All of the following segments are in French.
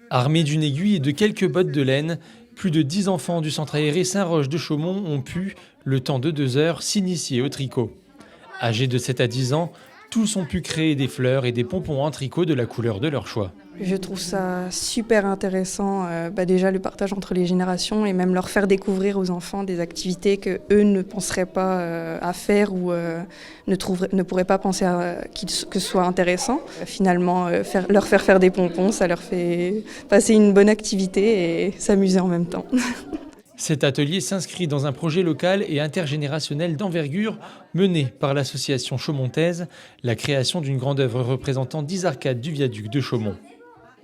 Armés d'une aiguille et de quelques bottes de laine, plus de 10 enfants du centre aéré Saint-Roch de Chaumont ont pu, le temps de 2 heures, s'initier au tricot. Âgés de 7 à 10 ans, tous ont pu créer des fleurs et des pompons en tricot de la couleur de leur choix. Je trouve ça super intéressant, déjà le partage entre les générations et même leur faire découvrir aux enfants des activités que eux ne penseraient pas à faire ou ne pourraient pas penser que ce soit intéressant. Finalement, leur faire des pompons, ça leur fait passer une bonne activité et s'amuser en même temps. Cet atelier s'inscrit dans un projet local et intergénérationnel d'envergure mené par l'association chaumontaise, la création d'une grande œuvre représentant 10 arcades du viaduc de Chaumont.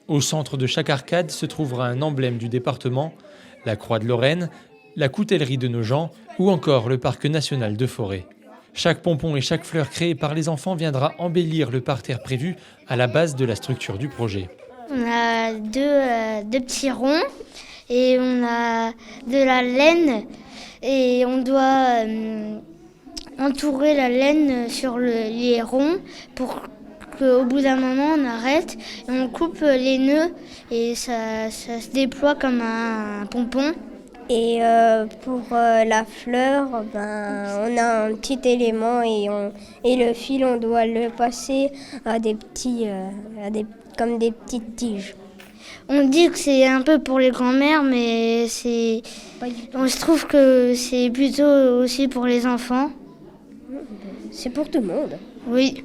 Au centre de chaque arcade se trouvera un emblème du département, la Croix de Lorraine, la coutellerie de Nogent ou encore le parc national de Forêt. Chaque pompon et chaque fleur créée par les enfants viendra embellir le parterre prévu à la base de la structure du projet. On a deux petits ronds et on a de la laine et on doit entourer la laine sur les ronds pour qu'au bout d'un moment on arrête et on coupe les nœuds et ça se déploie comme un pompon. Et pour la fleur, on a un petit élément et le fil, on doit le passer à comme des petites tiges. On dit que c'est un peu pour les grands-mères, mais on se trouve que c'est plutôt aussi pour les enfants. C'est pour tout le monde. Oui.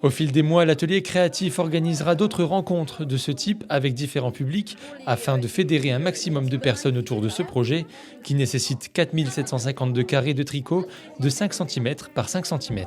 Au fil des mois, l'atelier créatif organisera d'autres rencontres de ce type avec différents publics afin de fédérer un maximum de personnes autour de ce projet qui nécessite 4 752 carrés de tricot de 5 cm par 5 cm.